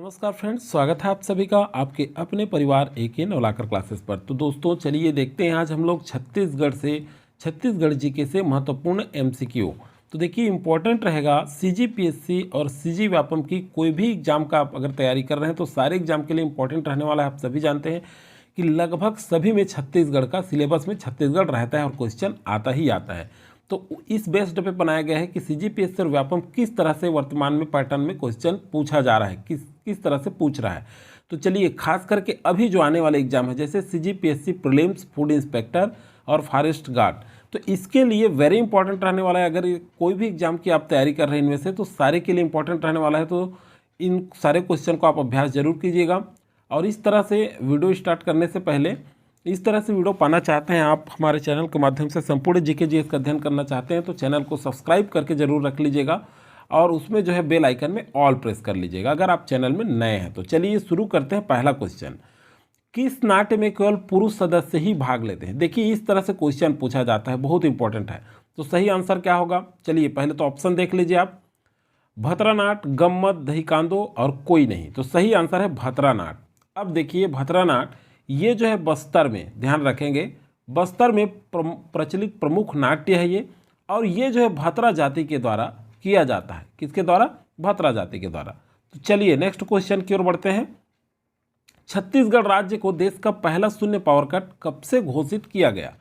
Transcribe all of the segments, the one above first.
नमस्कार फ्रेंड्स, स्वागत है आप सभी का आपके अपने परिवार AK नवलाकर क्लासेस पर। तो दोस्तों चलिए देखते हैं आज हम लोग छत्तीसगढ़ जीके से महत्वपूर्ण MCQ। तो देखिए इंपॉर्टेंट रहेगा CGPSC और CG व्यापम की कोई भी एग्जाम का आप अगर तैयारी कर रहे हैं तो सारे एग्जाम के लिए इंपॉर्टेंट रहने वाला है। आप सभी जानते हैं कि लगभग सभी में छत्तीसगढ़ का सिलेबस में छत्तीसगढ़ रहता है और क्वेश्चन आता ही आता है। तो इस बेस्ड पे बनाया गया है कि CGPSC और व्यापम किस तरह से वर्तमान में पैटर्न में क्वेश्चन पूछा जा रहा है, किस तरह से पूछ रहा है। तो चलिए खास करके अभी जो आने वाले एग्जाम है जैसे CGPSC प्रीलिम्स फूड इंस्पेक्टर और फॉरेस्ट गार्ड, तो इसके लिए वेरी इंपॉर्टेंट रहने वाला है। अगर कोई भी एग्जाम की आप तैयारी कर रहे हैं इनमें से तो सारे के लिए इंपॉर्टेंट रहने वाला है। तो इन सारे क्वेश्चन को आप अभ्यास जरूर कीजिएगा। और इस तरह से वीडियो स्टार्ट करने से पहले इस तरह से वीडियो पाना चाहते हैं आप हमारे चैनल के माध्यम से संपूर्ण जीके जीएस का अध्ययन करना चाहते हैं तो चैनल को सब्सक्राइब करके जरूर रख लीजिएगा और उसमें जो है बेल आइकन में ऑल प्रेस कर लीजिएगा अगर आप चैनल में नए हैं। तो चलिए शुरू करते हैं। पहला क्वेश्चन, किस नाट्य में केवल पुरुष सदस्य ही भाग लेते हैं? देखिए इस तरह से क्वेश्चन पूछा जाता है, बहुत इंपॉर्टेंट है। तो सही आंसर क्या होगा? चलिए पहले तो ऑप्शन देख लीजिए आप, भतरानाट, गम्मत, दहीकांदो और कोई नहीं। तो सही आंसर है भतरानाट। अब देखिए भतरानाट ये जो है बस्तर में, ध्यान रखेंगे, बस्तर में प्रचलित प्रमुख नाट्य है ये, और ये जो है भतरा जाति के द्वारा किया जाता है। किसके द्वारा? भतरा जाति के द्वारा। तो चलिए नेक्स्ट क्वेश्चन की ओर बढ़ते हैं। छत्तीसगढ़ राज्य को देश का पहला शून्य पावर कट कब से घोषित किया गया?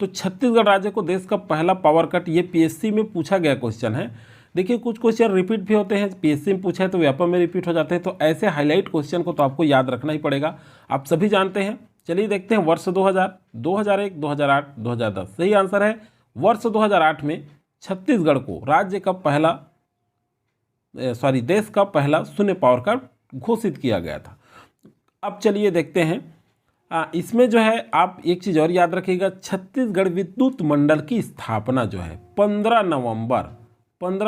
तो छत्तीसगढ़ राज्य को देश का पहला पावर कट, ये PSC में पूछा गया क्वेश्चन है। देखिए कुछ क्वेश्चन रिपीट भी होते हैं, PSC में पूछा है तो व्यापम में रिपीट हो जाते हैं। तो ऐसे हाईलाइट क्वेश्चन को तो आपको याद रखना ही पड़ेगा, आप सभी जानते हैं। चलिए देखते हैं वर्ष 2000, 2001, 2008, 2010। सही आंसर है वर्ष 2008 में छत्तीसगढ़ को राज्य का पहला देश का पहला शून्य पावर कट घोषित किया गया था। अब चलिए देखते हैं, इसमें जो है आप एक चीज़ और याद रखिएगा, छत्तीसगढ़ विद्युत मंडल की स्थापना जो है 15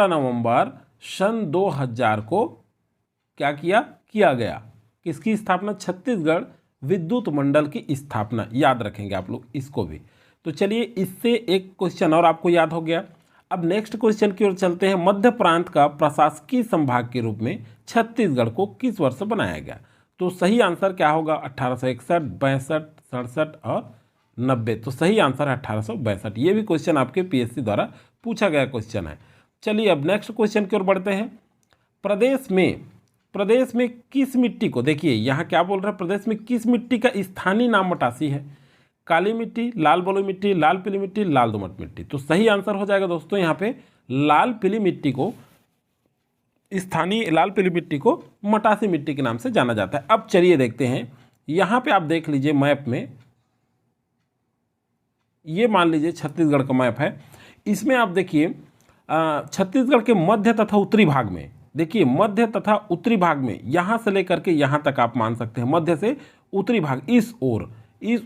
नवंबर सन 2000 को क्या किया गया। किसकी स्थापना? छत्तीसगढ़ विद्युत मंडल की स्थापना, याद रखेंगे आप लोग इसको भी। तो चलिए इससे एक क्वेश्चन और आपको याद हो गया। अब नेक्स्ट क्वेश्चन की ओर चलते हैं। मध्य प्रांत का प्रशासकीय संभाग के रूप में छत्तीसगढ़ को किस वर्ष बनाया गया? तो सही आंसर क्या होगा? 1861, 62, 67 और 90। तो सही आंसर है 1862। ये भी क्वेश्चन आपके PSC द्वारा पूछा गया क्वेश्चन है। चलिए अब नेक्स्ट क्वेश्चन की ओर बढ़ते हैं। प्रदेश में किस मिट्टी को, देखिए यहाँ क्या बोल रहा है, प्रदेश में किस मिट्टी का स्थानीय नाम मटासी है? काली मिट्टी, लाल बलुई मिट्टी, लाल पीली मिट्टी, लाल दोमट मिट्टी। तो सही आंसर हो जाएगा दोस्तों यहाँ पे लाल पीली मिट्टी को, स्थानीय लाल पीली मिट्टी को मटासी मिट्टी के नाम से जाना जाता है। अब चलिए देखते हैं, यहाँ पे आप देख लीजिए मैप में, ये मान लीजिए छत्तीसगढ़ का मैप है। इसमें आप देखिए छत्तीसगढ़ के मध्य तथा उत्तरी भाग में, देखिए मध्य तथा उत्तरी भाग में यहाँ से लेकर के यहाँ तक आप मान सकते हैं, मध्य से उत्तरी भाग इस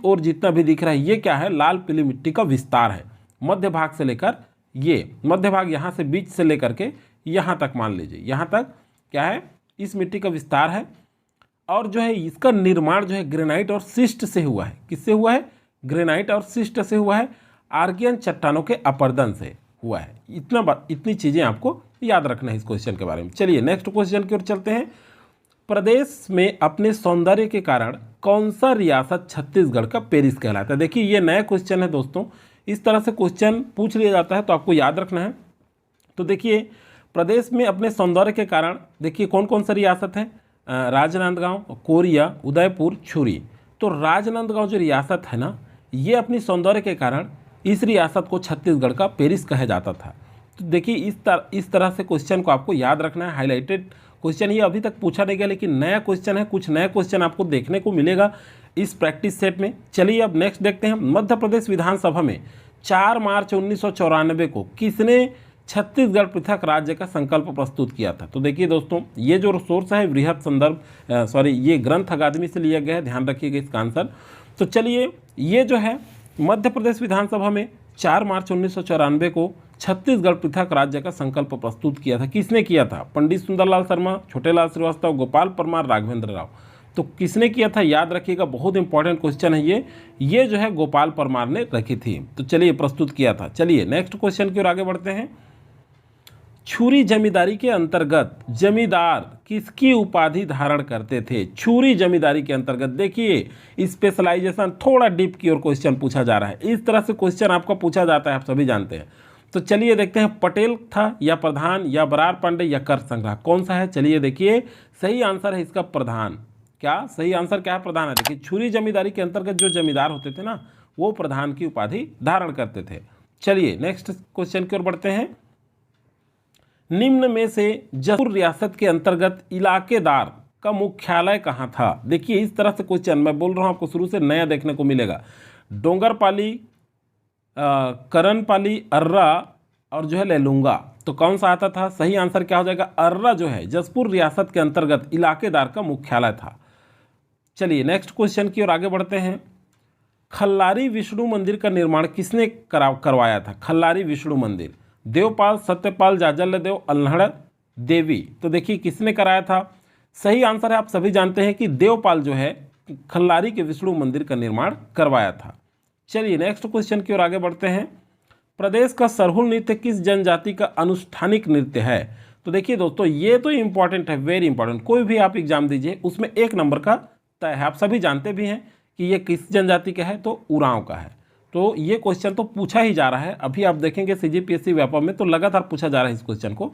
ओर जितना भी दिख रहा है ये क्या है? लाल पीली मिट्टी का विस्तार है। मध्य भाग से लेकर ये मध्य भाग, यहाँ से बीच से लेकर के यहाँ तक मान लीजिए, यहाँ तक क्या है? इस मिट्टी का विस्तार है। और जो है इसका निर्माण जो है ग्रेनाइट और शिस्ट से हुआ है। किससे हुआ है? ग्रेनाइट और शिस्ट से हुआ है, आर्कियन चट्टानों के अपर्दन से हुआ है। इतनी चीज़ें आपको याद रखना है इस क्वेश्चन के बारे में। चलिए नेक्स्ट क्वेश्चन की ओर चलते हैं। प्रदेश में अपने सौंदर्य के कारण कौन सा रियासत छत्तीसगढ़ का पेरिस कहलाता है? देखिए ये नया क्वेश्चन है दोस्तों, इस तरह से क्वेश्चन पूछ लिया जाता है तो आपको याद रखना है। तो देखिए प्रदेश में अपने सौंदर्य के कारण, देखिए कौन कौन सा रियासत है? राजनांदगांव, कोरिया, उदयपुर, छुरी। तो राजनांदगांव जो रियासत है ना, ये अपनी सौंदर्य के कारण इस रियासत को छत्तीसगढ़ का पेरिस कहा जाता था। तो देखिए इस तरह से क्वेश्चन को आपको याद रखना है। हाईलाइटेड क्वेश्चन ये अभी तक पूछा नहीं गया लेकिन नया क्वेश्चन है, कुछ नया क्वेश्चन आपको देखने को मिलेगा इस प्रैक्टिस सेट में। चलिए अब नेक्स्ट देखते हैं। मध्य प्रदेश विधानसभा में 4 मार्च 1994 को किसने छत्तीसगढ़ पृथक राज्य का संकल्प प्रस्तुत किया था? तो देखिए दोस्तों ये जो सोर्स है ये ग्रंथ अकादमी से लिया गया है, ध्यान रखिएगा इसका आंसर। तो चलिए ये जो है मध्य प्रदेश विधानसभा में 4 मार्च 1994 को छत्तीसगढ़ पृथक राज्य का संकल्प प्रस्तुत किया था। किसने किया था? पंडित सुंदरलाल शर्मा, छोटेलाल श्रीवास्तव, गोपाल परमार, राघवेंद्र राव। तो किसने किया था? याद रखिएगा, बहुत इंपॉर्टेंट क्वेश्चन है ये जो है गोपाल परमार ने रखी थी। तो चलिए प्रस्तुत किया था। चलिए नेक्स्ट क्वेश्चन की ओर आगे बढ़ते हैं। छुरी जमींदारी के अंतर्गत जमींदार किसकी उपाधि धारण करते थे? छुरी जमींदारी के अंतर्गत देखिए स्पेशलाइजेशन थोड़ा डीप की ओर क्वेश्चन पूछा जा रहा है। इस तरह से क्वेश्चन आपका पूछा जाता है, आप सभी जानते हैं। तो चलिए देखते हैं, पटेल था या प्रधान या बरार पांडे या कर संग्रह, कौन सा है? चलिए देखिए, सही आंसर है इसका प्रधान। क्या सही आंसर क्या है? प्रधान है। देखिए छुरी जमींदारी के अंतर्गत जो जमींदार होते थे ना, वो प्रधान की उपाधि धारण करते थे। चलिए नेक्स्ट क्वेश्चन की ओर बढ़ते हैं। निम्न में से जसूर रियासत के अंतर्गत इलाकेदार का मुख्यालय कहाँ था? देखिए इस तरह से क्वेश्चन मैं बोल रहा हूँ, आपको शुरू से नया देखने को मिलेगा। डोंगरपाली, करनपाली, अर्रा और जो है लेलुंगा, तो कौन सा आता था? सही आंसर क्या हो जाएगा? अर्रा जो है जसपुर रियासत के अंतर्गत इलाकेदार का मुख्यालय था। चलिए नेक्स्ट क्वेश्चन की ओर आगे बढ़ते हैं। खल्लारी विष्णु मंदिर का निर्माण किसने करवाया था? खल्लारी विष्णु मंदिर, देवपाल, सत्यपाल, जाजल्य देव, अल्हड़ देवी। तो देखिए किसने कराया था? सही आंसर है, आप सभी जानते हैं कि देवपाल जो है खल्लारी के विष्णु मंदिर का निर्माण करवाया था। चलिए नेक्स्ट क्वेश्चन की ओर आगे बढ़ते हैं। प्रदेश का सरहुल नृत्य किस जनजाति का अनुष्ठानिक नृत्य है? तो देखिए दोस्तों, ये तो इंपॉर्टेंट है, वेरी इंपॉर्टेंट। कोई भी आप एग्जाम दीजिए उसमें 1 नंबर का तय है। आप सभी जानते भी हैं कि ये किस जनजाति का है, तो उरांव का है। तो ये क्वेश्चन तो पूछा ही जा रहा है। अभी आप देखेंगे CGPSC व्यापम में तो लगातार पूछा जा रहा है इस क्वेश्चन को।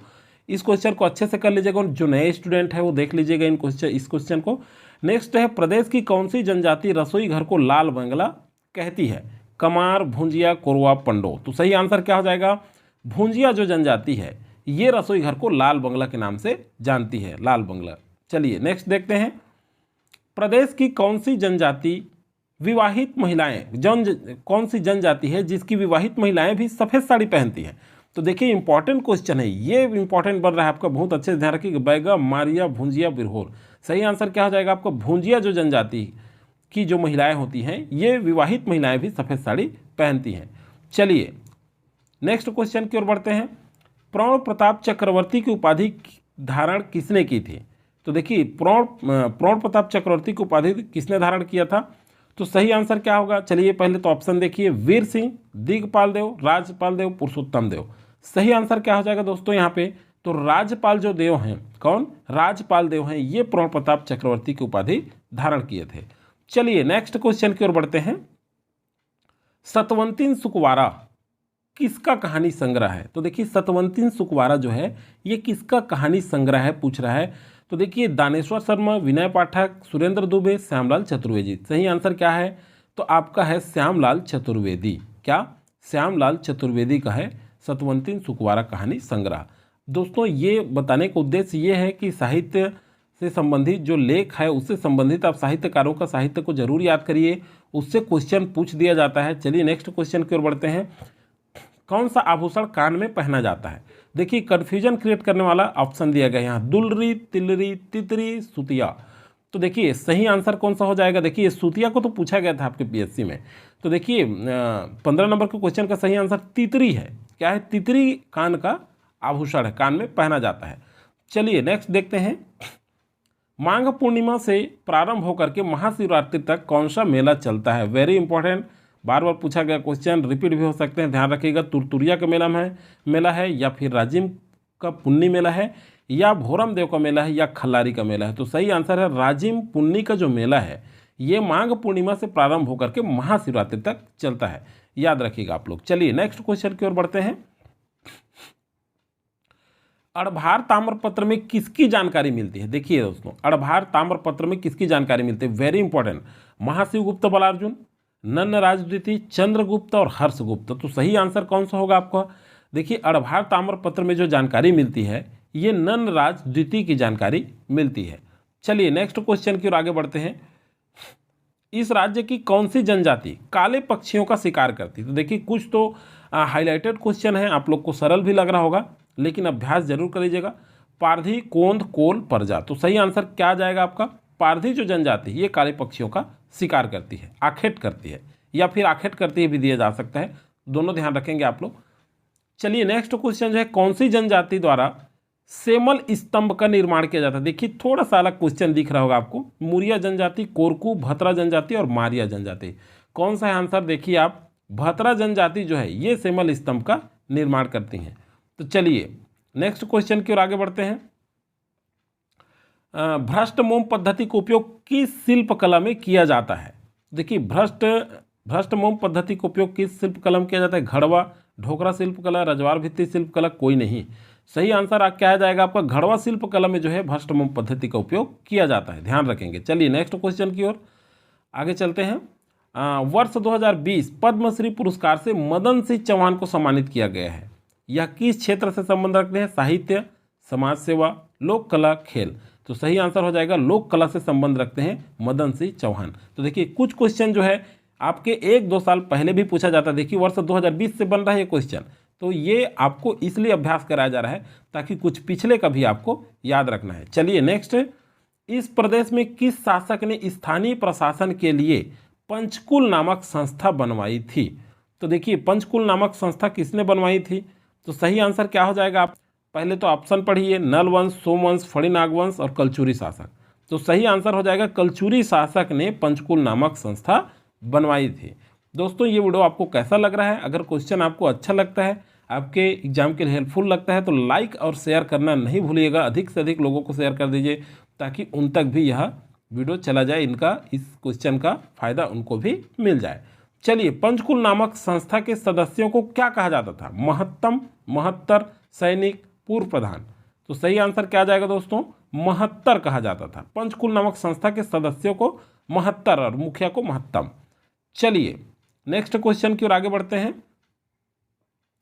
इस क्वेश्चन को अच्छे से कर लीजिएगा, जो नए स्टूडेंट है वो देख लीजिएगा इस क्वेश्चन को। नेक्स्ट है, प्रदेश की कौन सी जनजाति रसोई घर को लाल बंगला कहती है? कमार, भुंजिया, कोरवा, पंडो। तो सही आंसर क्या हो जाएगा? भुंजिया जो जनजाति है ये रसोई घर को लाल बंगला के नाम से जानती है, लाल बंगला। चलिए नेक्स्ट देखते हैं। प्रदेश की कौन सी जनजाति विवाहित महिलाएं कौन सी जनजाति है जिसकी विवाहित महिलाएं भी सफ़ेद साड़ी पहनती हैं? तो देखिए इंपॉर्टेंट क्वेश्चन है, ये इंपॉर्टेंट बन रहा है आपका, बहुत अच्छे से ध्यान रखिएगा। बैगा, मारिया, भुंजिया, बिरहोर। सही आंसर क्या हो जाएगा आपका? भुंजिया जो जनजाति की जो महिलाएं होती हैं ये विवाहित महिलाएं भी सफ़ेद साड़ी पहनती हैं। चलिए नेक्स्ट क्वेश्चन की ओर बढ़ते हैं। प्रण प्रताप चक्रवर्ती की उपाधि धारण किसने की थी? तो देखिए प्रण प्रताप चक्रवर्ती की उपाधि किसने धारण किया था? तो सही आंसर क्या होगा? चलिए पहले तो ऑप्शन देखिए, वीर सिंह, दिगपाल देव, राजपाल देव, पुरुषोत्तम देव। सही आंसर क्या हो जाएगा दोस्तों यहाँ पे? तो राजपाल जो देव हैं, कौन? राजपाल देव हैं, ये प्रण प्रताप चक्रवर्ती की उपाधि धारण किए थे। चलिए नेक्स्ट क्वेश्चन की ओर बढ़ते हैं। सतवंतिन सुकवारा किसका कहानी संग्रह है? तो देखिए सतवंतिन सुकवारा जो है ये किसका कहानी संग्रह है पूछ रहा है। तो देखिए दानेश्वर शर्मा, विनय पाठक, सुरेंद्र दुबे, श्यामलाल चतुर्वेदी। सही आंसर क्या है? तो आपका है श्यामलाल चतुर्वेदी। क्या? श्यामलाल चतुर्वेदी का है सतवंतिन सुकवारा कहानी संग्रह। दोस्तों ये बताने का उद्देश्य ये है कि साहित्य से संबंधित जो लेख है उससे संबंधित आप साहित्यकारों का साहित्य को जरूर याद करिए, उससे क्वेश्चन पूछ दिया जाता है। चलिए नेक्स्ट क्वेश्चन की ओर बढ़ते हैं। कौन सा आभूषण कान में पहना जाता है? देखिए कन्फ्यूजन क्रिएट करने वाला ऑप्शन दिया गया है यहाँ, दुलरी, तिलरी, तितरी, सुतिया। तो देखिए सही आंसर कौन सा हो जाएगा? देखिए सुतिया को तो पूछा गया था आपके PSC में। तो देखिए 15 नंबर के क्वेश्चन का सही आंसर तितरी है। क्या है? तितरी कान का आभूषण है, कान में पहना जाता है। चलिए नेक्स्ट देखते हैं। माघ पूर्णिमा से प्रारंभ होकर के महाशिवरात्रि तक कौन सा मेला चलता है? वेरी इंपॉर्टेंट, बार बार पूछा गया क्वेश्चन, रिपीट भी हो सकते हैं, ध्यान रखिएगा। तुरतुरिया का मेला है या फिर राजिम का पुन्नी मेला है या भोरम देव का मेला है या खल्लारी का मेला है? तो सही आंसर है राजिम पुन्नी का जो मेला है ये माघ पूर्णिमा से प्रारंभ होकर के महाशिवरात्रि तक चलता है, याद रखिएगा आप लोग। चलिए नेक्स्ट क्वेश्चन की ओर बढ़ते हैं। अड़भार ताम्रपत्र में किसकी जानकारी मिलती है? देखिए दोस्तों अड़भार ताम्रपत्र में किसकी जानकारी मिलती है? वेरी इंपॉर्टेंट, महाशिवगुप्त बलार्जुन, नन्नराज द्वितीय, चंद्रगुप्त और हर्षगुप्त। तो सही आंसर कौन सा होगा आपका? देखिए अड़भार ताम्रपत्र में जो जानकारी मिलती है ये नन्नराज द्वितीय की जानकारी मिलती है। चलिए नेक्स्ट क्वेश्चन की ओर आगे बढ़ते हैं। इस राज्य की कौन सी जनजाति काले पक्षियों का शिकार करती है? तो देखिए कुछ तो हाईलाइटेड क्वेश्चन है, आप लोग को सरल भी लग रहा होगा लेकिन अभ्यास जरूर कर लीजिएगा। पारधी, कोंद, कोल, परजा। तो सही आंसर क्या आ जाएगा आपका? पारधी जो जनजाति ये काले पक्षियों का शिकार करती है, आखेट करती है, या फिर आखेट करती है भी दिया जा सकता है, दोनों ध्यान रखेंगे आप लोग। चलिए नेक्स्ट क्वेश्चन जो है, कौन सी जनजाति द्वारा सेमल स्तंभ का निर्माण किया जाता है? देखिए थोड़ा सा अलग क्वेश्चन दिख रहा होगा आपको। मुरिया जनजाति, कोरकू, भतरा जनजाति और मारिया जनजाति। कौन सा है आंसर? देखिए आप, भतरा जनजाति जो है ये सेमल स्तंभ का निर्माण करती हैं। तो चलिए नेक्स्ट क्वेश्चन की ओर आगे बढ़ते हैं। भ्रष्ट मोम पद्धति का उपयोग किस शिल्पकला में किया जाता है? देखिए, भ्रष्ट मोम पद्धति का उपयोग किस शिल्पकला में किया जाता है? घड़वा, ढोकरा शिल्पकला, रजवाड़ भित्ति शिल्पकला, कोई नहीं। सही आंसर क्या आ जाएगा आपका? घड़वा शिल्पकला में जो है भ्रष्ट मोम पद्धति का उपयोग किया जाता है, ध्यान रखेंगे। चलिए नेक्स्ट क्वेश्चन की ओर आगे चलते हैं। वर्ष 2020 पद्मश्री पुरस्कार से मदन सिंह चौहान को सम्मानित किया गया है। यह किस क्षेत्र से संबंध रखते हैं? साहित्य, समाज सेवा, लोक कला, खेल। तो सही आंसर हो जाएगा लोक कला से संबंध रखते हैं मदन सिंह चौहान। तो देखिए, कुछ क्वेश्चन जो है आपके 1-2 साल पहले भी पूछा जाता है। देखिए, वर्ष 2020 से बन रहा है ये क्वेश्चन, तो ये आपको इसलिए अभ्यास कराया जा रहा है ताकि कुछ पिछले का भी आपको याद रखना है। चलिए नेक्स्ट, इस प्रदेश में किस शासक ने स्थानीय प्रशासन के लिए पंचकुल नामक संस्था बनवाई थी? तो देखिए, पंचकुल नामक संस्था किसने बनवाई थी? तो सही आंसर क्या हो जाएगा? आप पहले तो ऑप्शन पढ़िए, नलवंश, सोमवंश, फणिनागवंश और कलचुरी शासक। तो सही आंसर हो जाएगा कलचुरी शासक ने पंचकुल नामक संस्था बनवाई थी। दोस्तों, ये वीडियो आपको कैसा लग रहा है? अगर क्वेश्चन आपको अच्छा लगता है, आपके एग्जाम के लिए हेल्पफुल लगता है, तो लाइक और शेयर करना नहीं भूलिएगा। अधिक से अधिक लोगों को शेयर कर दीजिए ताकि उन तक भी यह वीडियो चला जाए, इनका इस क्वेश्चन का फायदा उनको भी मिल जाए। चलिए, पंचकुल नामक संस्था के सदस्यों को क्या कहा जाता था? महत्तम, महत्तर, सैनिक, पूर्व प्रधान। तो सही आंसर क्या आ जाएगा दोस्तों? महत्तर कहा जाता था। पंचकुल नामक संस्था के सदस्यों को महत्तर और मुखिया को महत्तम। चलिए नेक्स्ट क्वेश्चन की ओर आगे बढ़ते हैं।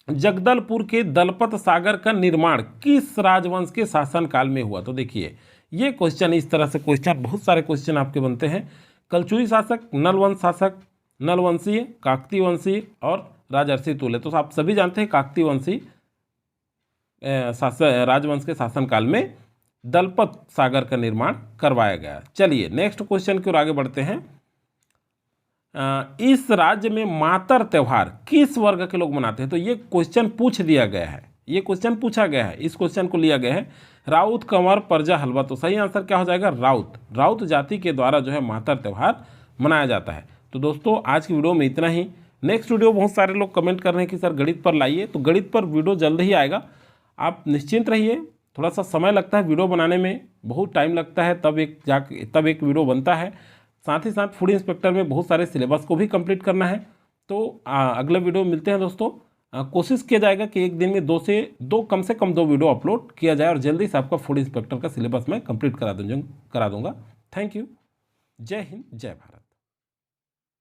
जगदलपुर के दलपत सागर का निर्माण किस राजवंश के शासनकाल में हुआ? तो देखिए, ये क्वेश्चन इस तरह से क्वेश्चन, बहुत सारे क्वेश्चन आपके बनते हैं। कलचुरी शासक, नलवंश शासक, नलवंशीय, काकतीय वंशीय और राजर्षि तुल्य। तो आप सभी जानते हैं काकतीय वंशी राजवंश के शासनकाल में दलपत सागर का निर्माण करवाया गया। चलिए नेक्स्ट क्वेश्चन की ओर आगे बढ़ते हैं। इस राज्य में मातर त्योहार किस वर्ग के लोग मनाते हैं? तो ये क्वेश्चन पूछ दिया गया है, ये क्वेश्चन पूछा गया है, इस क्वेश्चन को लिया गया है राउत, कंवर, प्रजा, हलवा। तो सही आंसर क्या हो जाएगा? राउत। राउत जाति के द्वारा जो है मातर त्योहार मनाया जाता है। तो दोस्तों, आज की वीडियो में इतना ही। नेक्स्ट वीडियो बहुत सारे लोग कमेंट कर रहे हैं कि सर गणित पर लाइए, तो गणित पर वीडियो जल्द ही आएगा। आप निश्चिंत रहिए, थोड़ा सा समय लगता है वीडियो बनाने में, बहुत टाइम लगता है, तब एक वीडियो बनता है। साथ ही साथ फूड इंस्पेक्टर में बहुत सारे सिलेबस को भी कंप्लीट करना है। तो अगले वीडियो मिलते हैं दोस्तों। कोशिश किया जाएगा कि एक दिन में कम से कम 2 वीडियो अपलोड किया जाए और जल्दी से आपका फूड इंस्पेक्टर का सिलेबस मैं कंप्लीट करा दूंगा। Thank you. जय हिंद, जय भारत।